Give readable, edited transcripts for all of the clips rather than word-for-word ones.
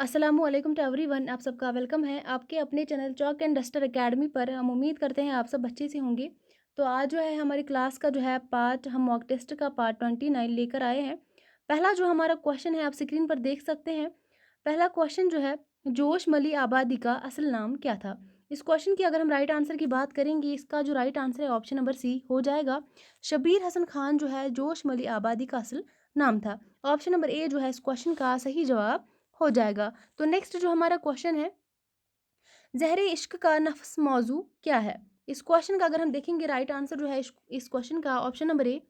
अस्सलामुअलैकुम to everyone. आप सबका वेलकम है आपके अपने channel chalk and duster academy पर। हम उम्मीद करते हैं आप सब अच्छे से होंगे। तो आज जो है हमारी क्लास का जो है पार्ट, हम मॉक टेस्ट का पार्ट 29 लेकर आए हैं। पहला जो हमारा क्वेश्चन है आप स्क्रीन पर देख सकते हैं। पहला क्वेश्चन जो है, जोश मली आबादी का असल नाम क्या था। इस क्वेश्चन की अगर हम राइट आंसर की बात करेंगे, इसका जो राइट आंसर है ऑप्शन नंबर सी हो जाएगा। शबीर हसन खान जो है जोश मली आबादी का असल नाम था। ऑप्शन नंबर ए जो है इस क्वेश्चन का सही जवाब हो जाएगा। तो नेक्स्ट जो हमारा क्वेश्चन है, ज़हरे इश्क का नफ्स मौजू क्या है। इस क्वेश्चन का अगर हम देखेंगे राइट आंसर जो है इस क्वेश्चन का ऑप्शन नंबर ए,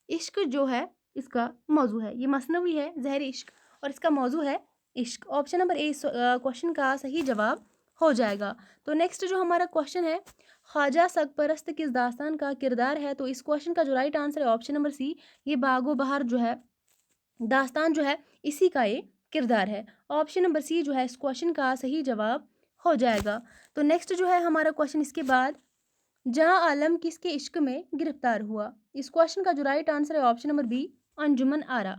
इश्क जो है इसका मौजू है। ये मसनवी है ज़हरे इश्क और इसका मौजू है इश्क। ऑप्शन नंबर ए इस क्वेश्चन का सही जवाब हो जाएगा। तो नेक्स्ट जो हमारा क्वेश्चन है, ख्वाजा सरपरस्त किस दास्तान का किरदार है। तो इस क्वेश्चन का जो राइट आंसर है ऑप्शन नंबर सी, ये बागो बहार जो है दास्तान जो है इसी का ये किरदार है। ऑप्शन नंबर सी जो है इस क्वेश्चन का सही जवाब हो जाएगा। तो नेक्स्ट जो है हमारा क्वेश्चन इसके बाद, जहां आलम किसके इश्क में गिरफ्तार हुआ। इस क्वेश्चन का जो राइट आंसर है ऑप्शन नंबर बी, अंजुमन आरा।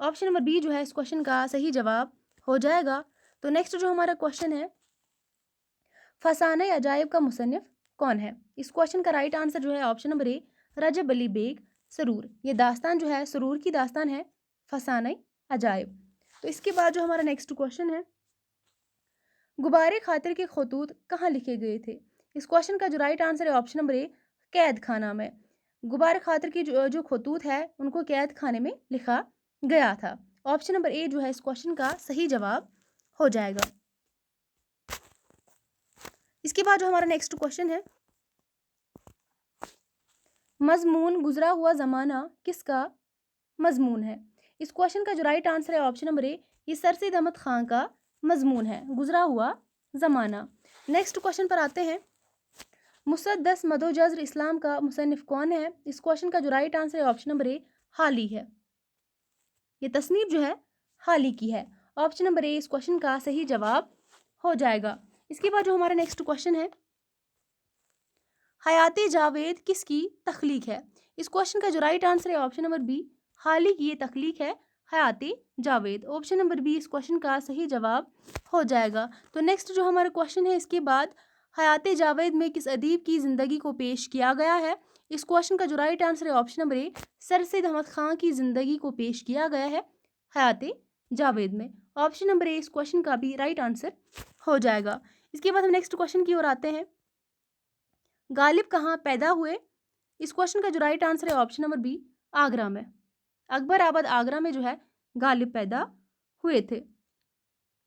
ऑप्शन नंबर बी जो है इस क्वेश्चन का सही जवाब हो जाएगा। तो नेक्स्ट जो हमारा क्वेश्चन है, फसाने अजायब का मुसन्निफ कौन है। इस क्वेश्चन का राइट आंसर जो है option number A, Rajab Ali Beg Suroor. ये दास्तान जो है सरूर की दास्तान है, फसाने अजायब। तो इसके बाद जो हमारा नेक्स्ट क्वेश्चन है, गुबारे खातिर के खतूत कहाँ लिखे गए थे। इस क्वेश्चन का जो राइट आंसर है ऑप्शन नंबर ए, कैद खाना में। गुबारे खातिर की जो खतूत है उनको कैद खाने में लिखा गया था। ऑप्शन नंबर ए जो है इस क्वेश्चन का सही जवाब हो जाएगा। इसके बाद जो हमारा नेक्स्ट क्वेश्चन है, मजमून गुजरा हुआ ज़माना किसका मजमून है। इस क्वेश्चन का जो राइट आंसर है ऑप्शन नंबर ए, ये सरसेद अहमद खान का मजमून है, गुजरा हुआ ज़माना। नेक्स्ट क्वेश्चन पर आते हैं, मुसद्दस मदोजज़्र इस्लाम का मुसन्निफ कौन है। इस क्वेश्चन का जो राइट आंसर है ऑप्शन नंबर ए, हाली है। ये तसनीफ जो है हाली की है। ऑप्शन नंबर ए इस क्वेश्चन का सही जवाब हो जाएगा। इसके बाद जो हमारा नेक्स्ट क्वेश्चन है, हयाती जावेद किसकी तख्लीक है। इस क्वेश्चन का जो राइट आंसर है ऑप्शन नंबर बी, हाली की ये तख्लीक है हयाती जावेद। ऑप्शन नंबर बी इस क्वेश्चन का सही जवाब हो जाएगा। तो नेक्स्ट जो हमारा क्वेश्चन है इसके बाद, हयाती जावेद में किस अदीब की ज़िंदगी को पेश किया गया है। इस क्वेश्चन का जो राइट आंसर है option number A, Sir Syed Ahmad Khan की ज़िंदगी को पेश किया गया है हयाती जावेद में। ऑप्शन नंबर ए इस क्वेश्चन का भी राइट आंसर हो जाएगा। इसके बाद हम नेक्स्ट क्वेश्चन की ओर आते हैं, गालिब कहाँ पैदा हुए। इस क्वेश्चन का जो राइट आंसर है ऑप्शन नंबर बी, आगरा में। अकबर आबाद आगरा में जो है गालिब पैदा हुए थे।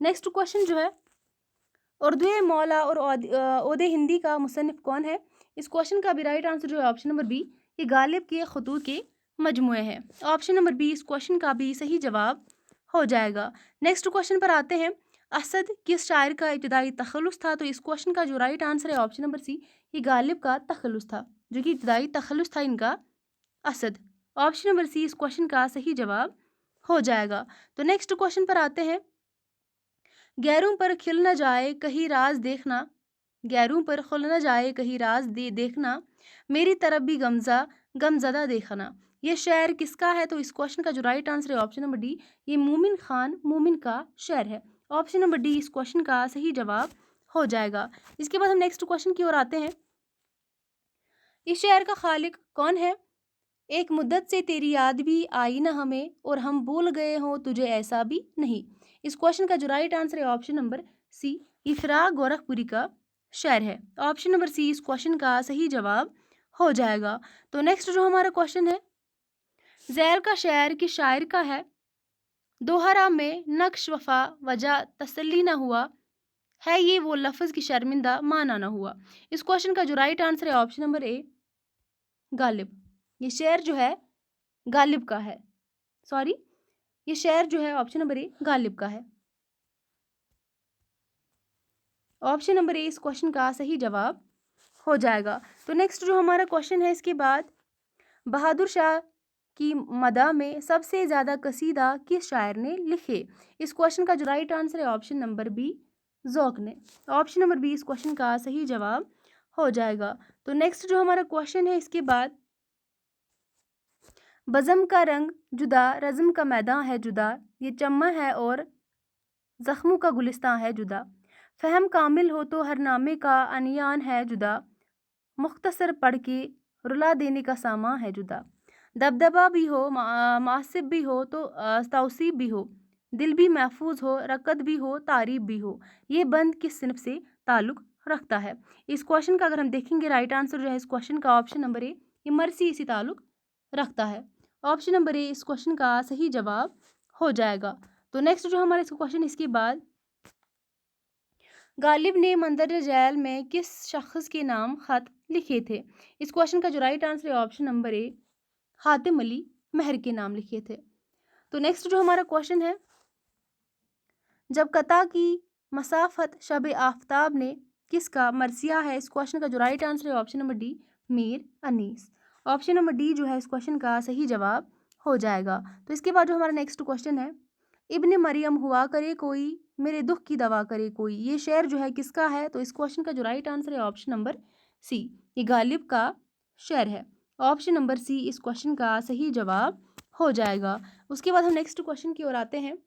नेक्स्ट क्वेश्चन जो है, उर्दू मौला और ओदे हिंदी का मुसन्निफ कौन है। इस क्वेश्चन का भी राइट आंसर जो है ऑप्शन नंबर बी, ये गालिब के खतूत के मजमुए हैं। ऑप्शन नंबर बी इस क्वेश्चन का भी सही जवाब हो जाएगा। नेक्स्ट क्वेश्चन पर आते हैं, असद किस शायर का इब्तदाई तखल्लुस था। तो इस क्वेश्चन का जो राइट आंसर है ऑप्शन नंबर सी, ये गालिब का तखल्लुस था, जो कि इब्तदाई तखल्लुस था इनका असद। ऑप्शन नंबर सी इस क्वेश्चन का सही जवाब हो जाएगा। तो नेक्स्ट क्वेश्चन पर आते हैं, गैरों पर खिल न जाए कहीं राज देखना, गैरों पर खुल न जाए कहीं राज देखना, मेरी तरफ भी गमज़दा देखना। ये शेर किसका है। तो इस क्वेश्चन का जो राइट आंसर है ऑप्शन नंबर डी, ये मोमिन खान मोमिन का शेर है। ऑप्शन नंबर डी इस क्वेश्चन का सही जवाब हो जाएगा। इसके बाद हम नेक्स्ट क्वेश्चन की ओर आते हैं, इस शेर का खालिक कौन है। एक मुद्दत से तेरी याद भी आई ना हमें, और हम भूल गए हों तुझे ऐसा भी नहीं। इस क्वेश्चन का जो राइट आंसर है ऑप्शन नंबर सी, इफराग गोरखपुरी का शेर है। ऑप्शन नंबर सी इस क्वेश्चन का सही जवाब हो जाएगा। तो नेक्स्ट जो हमारा क्वेश्चन है, जैल का शेर किस शायर का है। दोहरा में नक्श वफा वजह तसल्ली ना हुआ, है ये वो लफ्ज़ की शर्मिंदा माना ना हुआ। इस क्वेश्चन का जो राइट आंसर है ऑप्शन नंबर ए, गालिब। ये शेर जो है गालिब का है, सॉरी, ये शेर जो है ऑप्शन नंबर ए गालिब का है। ऑप्शन नंबर ए इस क्वेश्चन का सही जवाब हो जाएगा। तो नेक्स्ट जो हमारा क्वेश्चन है इसके बाद, बहादुर शाह की मदा में सबसे ज़्यादा कसीदा किस शायर ने लिखे। इस क्वेश्चन का जो राइट आंसर है ऑप्शन नंबर बी, ज़ौक़ ने। ऑप्शन नंबर बी इस क्वेश्चन का सही जवाब हो जाएगा। तो नेक्स्ट जो हमारा क्वेश्चन है इसके बाद, बज़म का रंग जुदा रज़म का मैदान है जुदा, ये चम्मा है और ज़ख्मों का गुलिस्तां है जुदा, फ़हम कामिल हो तो हर नामे का अनयान है जुदा, मुख्तसर पढ़ के रुला देने का सामान है जुदा, दबदबा भी हो मासिब भी हो तो तौसीब भी हो, दिल भी महफूज हो रकत भी हो तारीब भी हो, ये बंद किस सिनफ से ताल्लुक़ रखता है। इस क्वेश्चन का अगर हम देखेंगे राइट आंसर जो है इस क्वेश्चन का ऑप्शन नंबर ए, ये मर्सी इसी ताल्लुक़ रखता है। ऑप्शन नंबर ए इस क्वेश्चन का सही जवाब हो जाएगा। तो नेक्स्ट जो हमारा इसका क्वेश्चन इसके बाद, गालिब ने मंदर जैल में किस शख्स के नाम खत लिखे थे। इस क्वेश्चन का जो राइट आंसर है option number A, Hatim Ali Mehar के नाम लिखे थे। तो नेक्स्ट जो हमारा क्वेश्चन है, जब कता की मसाफत शब आफ्ताब ने किसका मरसिया है। इस क्वेश्चन का जो राइट आंसर है option number D, Mir Anis. Option number D जो है इस क्वेश्चन का सही जवाब हो जाएगा। तो इसके बाद जो हमारा नेक्स्ट क्वेश्चन है, इब्ने मरियम हुआ करे कोई मेरे दुख की दवा करे कोई, ये शेर जो है किसका है। तो इस क्वेश्चन का जो राइट आंसर है ऑप्शन नंबर सी, ये गालिब का शेर है। ऑप्शन नंबर सी इस क्वेश्चन का सही जवाब हो जाएगा। उसके बाद हम नेक्स्ट क्वेश्चन की ओर आते हैं,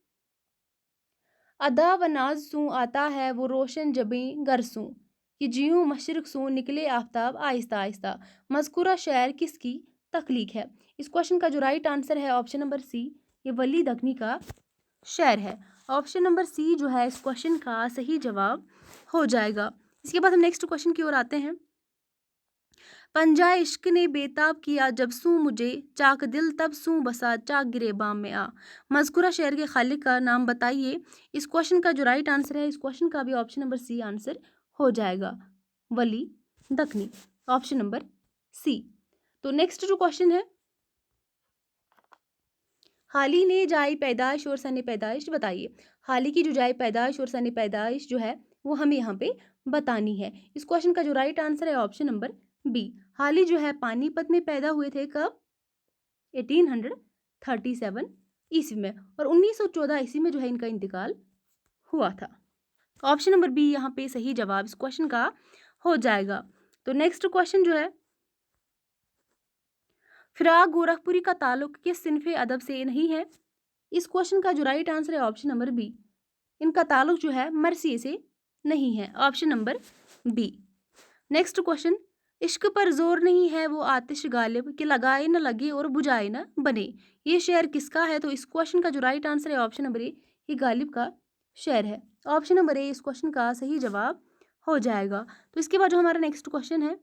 अदा व नाज सूं आता है वो रोशन जबें गर सूं, कि जियूं मशरिक सूं निकले आफ्ताब आहिस्ता आहिस्ता, मज़कूरा शेर किसकी तख्लीक है। इस क्वेश्चन का जो राइट आंसर है ऑप्शन नंबर सी, ये वली दखनी का शेर है। ऑप्शन नंबर सी जो है इस क्वेश्चन का सही जवाब हो जाएगा। इसके बाद हम नेक्स्ट क्वेश्चन की ओर आते हैं, पंजा इश्क ने बेताब किया जब सूं मुझे चाक दिल तब सूं बसा चाक गिरे बाम में आ, मज़कूरा शेर के खालिक का नाम बताइए। इस क्वेश्चन का जो राइट आंसर है इस क्वेश्चन का भी ऑप्शन नंबर सी आंसर हो जाएगा, वली दखनी। ऑप्शन नंबर सी। तो नेक्स्ट जो क्वेश्चन है, हाली ने जाए पैदाइश और सने पैदाइश बताइए। हाली की जो जाए पैदाइश और सने पैदाइश जो है वो हमें यहाँ पे बतानी है। इस क्वेश्चन का जो राइट आंसर है ऑप्शन नंबर बी, हाली जो है पानीपत में पैदा हुए थे कब, 1837 ईस्वी में, और 1914 ईस्वी में जो है इनका इंतकाल हुआ था। ऑप्शन नंबर बी यहाँ पे सही जवाब इस क्वेश्चन का हो जाएगा। तो नेक्स्ट क्वेश्चन जो है, फिराक गोरखपुरी का ताल्लुक किस सिनफ़े अदब से नहीं है। इस क्वेश्चन का जो राइट आंसर है ऑप्शन नंबर बी, इनका ताल्लुक जो है मरसी से नहीं है। Option number B. Next question, इश्क पर जोर नहीं है वो आतिश गालिब कि लगाए न लगे और बुझाए न बने, ये शेर किसका है। तो इस क्वेश्चन का जो राइट आंसर है ऑप्शन नंबर ए, ये गालिब का शेर है। ऑप्शन नंबर ए इस क्वेश्चन का सही जवाब हो जाएगा। तो इसके बाद जो हमारा नेक्स्ट क्वेश्चन है,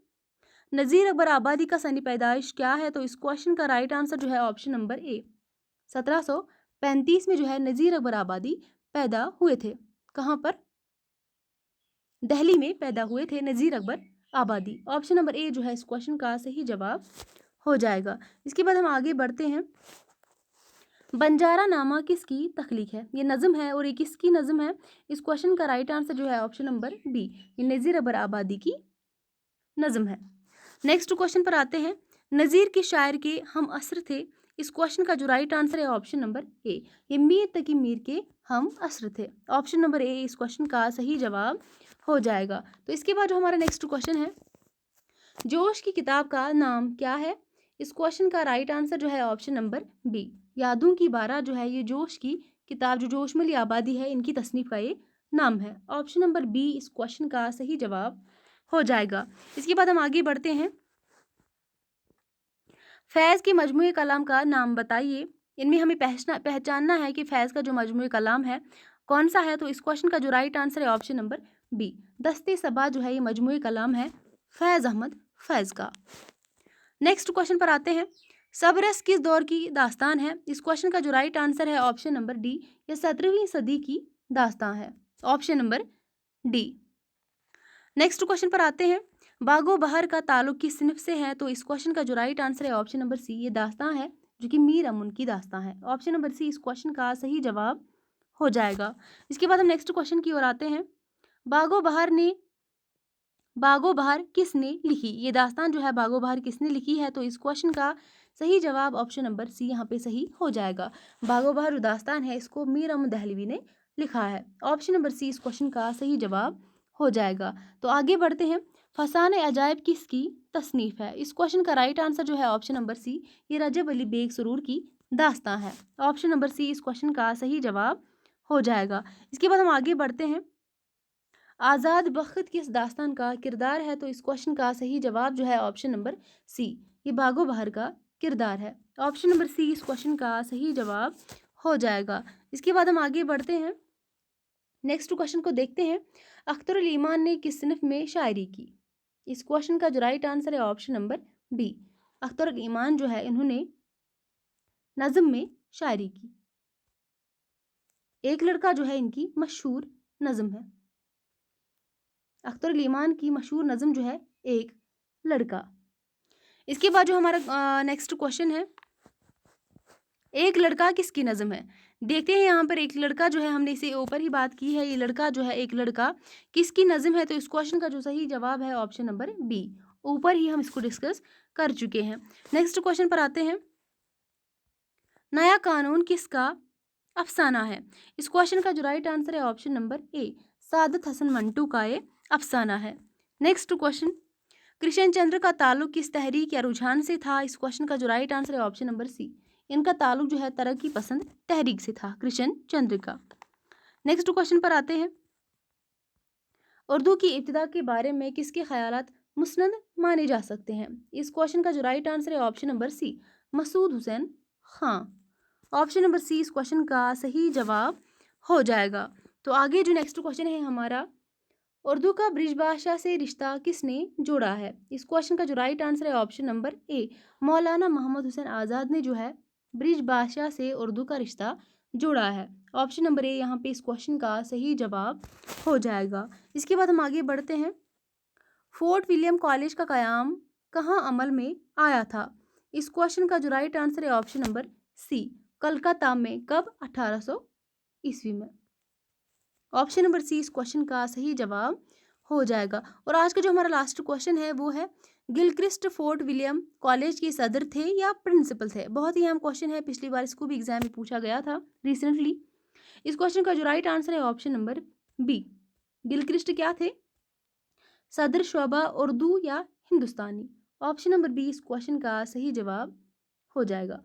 नज़ीर अकबर आबादी का सनी पैदाइश क्या है। तो इस क्वेश्चन का राइट आंसर जो है ऑप्शन नंबर ए, 1735 में जो है नज़ीर अकबर आबादी पैदा हुए थे। कहाँ पर, दिल्ली में पैदा हुए थे नज़ीर अकबर आबादी। ऑप्शन नंबर ए जो है इस क्वेश्चन का सही जवाब हो जाएगा। इसके बाद हम आगे बढ़ते हैं, बंजारा नामा किसकी तख्लीक है। ये नज़म है और ये किसकी नज़म है। इस क्वेश्चन का राइट आंसर जो है ऑप्शन नंबर बी, ये नज़ीर अकबर आबादी की नज़म है। नेक्स्ट क्वेश्चन पर आते हैं, नज़ीर के शायर के हम असर थे। इस क्वेश्चन का जो राइट आंसर है ऑप्शन नंबर ए, ये मीर तकी मीर के हम असर थे। ऑप्शन नंबर ए इस क्वेश्चन का सही जवाब हो जाएगा। तो इसके बाद जो हमारा नेक्स्ट क्वेश्चन है, जोश की किताब का नाम क्या है। इस क्वेश्चन का राइट आंसर जो है ऑप्शन नंबर बी, यादों की बारह जो है ये जोश की किताब जो जोशमली आबादी है इनकी तसनीफ का ये नाम है। ऑप्शन नंबर बी इस क्वेश्चन का सही जवाब हो जाएगा। इसके बाद हम आगे बढ़ते हैं, फैज़ के मजमूए कलाम का नाम बताइए। इनमें हमें पहचानना है कि फैज़ का जो मजमूए कलाम है कौन सा है। तो इस क्वेश्चन का जो राइट आंसर है ऑप्शन नंबर बी, दस्ते सबा जो है ये मजमूए कलाम है फैज़ अहमद फैज़ का। नेक्स्ट क्वेश्चन पर आते हैं, सबरस किस दौर की दास्तान है। इस क्वेश्चन का जो राइट आंसर है ऑप्शन नंबर डी, ये 17वीं सदी की दास्तान है। Option number D. Next question पर आते हैं, बागो बहार का ताल्लुक किस सिनफ से है। तो इस क्वेश्चन का जो राइट आंसर है ऑप्शन नंबर सी, ये दास्तां है जो कि मीर अमन की दास्तां है। ऑप्शन नंबर सी इस क्वेश्चन का सही जवाब हो जाएगा। इसके बाद हम नेक्स्ट क्वेश्चन की ओर आते हैं, बागो बहार किसने लिखी। ये दास्तान जो है बागो बहार किसने लिखी है। तो इस क्वेश्चन का सही जवाब ऑप्शन नंबर सी यहाँ पे सही हो जाएगा। बागो बहार जो दास्तान है इसको मीर अमन दहलवी ने लिखा है। ऑप्शन नंबर सी इस क्वेश्चन का सही जवाब हो जाएगा। तो आगे बढ़ते हैं, फसाने अजायब किसकी तसनीफ है। इस क्वेश्चन का राइट आंसर जो है ऑप्शन नंबर सी, ये रजब अली बेग सुरूर की दास्तां है। ऑप्शन नंबर सी इस क्वेश्चन का सही जवाब हो जाएगा। इसके बाद हम आगे बढ़ते हैं। आज़ाद बख्त किस दास्तान का किरदार है? तो इस क्वेश्चन का सही जवाब जो है ऑप्शन नंबर सी, ये बागो बहर का किरदार है। ऑप्शन नंबर सी इस क्वेश्चन का सही जवाब हो जाएगा। इसके बाद हम आगे बढ़ते हैं, नेक्स्ट क्वेश्चन को देखते हैं। अख्तरुल ईमान ने किस सिनफ में शायरी की? इस क्वेश्चन का जो राइट आंसर है ऑप्शन नंबर बी, अख्तरुल ईमान जो है इन्होंने नज़म में शायरी की। एक लड़का जो है इनकी मशहूर नज़म है। अख्तरुल ईमान की मशहूर नज़म जो है एक लड़का। इसके बाद जो हमारा नेक्स्ट क्वेश्चन है, एक लड़का किसकी नज़म है? देखते हैं यहाँ पर एक लड़का जो है, हमने इसे ऊपर ही बात की है, ये लड़का जो है एक लड़का किसकी नज़म है? तो इस क्वेश्चन का जो सही जवाब है ऑप्शन नंबर बी, ऊपर ही हम इसको डिस्कस कर चुके हैं। नेक्स्ट क्वेश्चन पर आते हैं। नया कानून किसका अफसाना है? इस क्वेश्चन का जो राइट आंसर है ऑप्शन नंबर ए, सादत हसन मंटू का ये अफसाना है। नेक्स्ट क्वेश्चन, कृष्ण चंद्र का ताल्लुक किस तहरीक या रुझान से था? इस क्वेश्चन का जो राइट आंसर है ऑप्शन नंबर सी, इनका ताल्लुक जो है तरक्की पसंद तहरीक से था, कृष्ण चंद्र का। नेक्स्ट क्वेश्चन पर आते हैं। उर्दू की इब्तिदा के बारे में किसके ख्यालात मुस्नद माने जा सकते हैं? इस क्वेश्चन का जो राइट आंसर है option number C, Masood Hussain Khan. Option number C इस क्वेश्चन का सही जवाब हो जाएगा। तो आगे जो नेक्स्ट क्वेश्चन है हमारा, उर्दू का ब्रिज भाषा से रिश्ता किसने जोड़ा है? इस क्वेश्चन का जो राइट आंसर है ऑप्शन नंबर ए, मौलाना मोहम्मद हुसैन आज़ाद ने जो है ब्रिज भाषा से उर्दू का रिश्ता जोड़ा है। ऑप्शन नंबर ए यहाँ पे इस क्वेश्चन का सही जवाब हो जाएगा। इसके बाद हम आगे बढ़ते हैं। फोर्ट विलियम कॉलेज का क़याम कहाँ अमल में आया था? इस क्वेश्चन का जो राइट आंसर है ऑप्शन नंबर सी, कलकत्ता में। कब? 1800 ईस्वी में। ऑप्शन नंबर सी इस क्वेश्चन का सही जवाब हो जाएगा। और आज का जो हमारा लास्ट क्वेश्चन है वो है, गिलक्रिस्ट फोर्ट विलियम कॉलेज के सदर थे या प्रिंसिपल थे? बहुत ही अहम क्वेश्चन है, पिछली बार इसको भी एग्जाम में पूछा गया था रिसेंटली। इस क्वेश्चन का जो राइट आंसर है ऑप्शन नंबर बी, गिलक्रिस्ट क्या थे? सदर शोबा उर्दू या हिंदुस्तानी। ऑप्शन नंबर बी इस क्वेश्चन का सही जवाब हो जाएगा।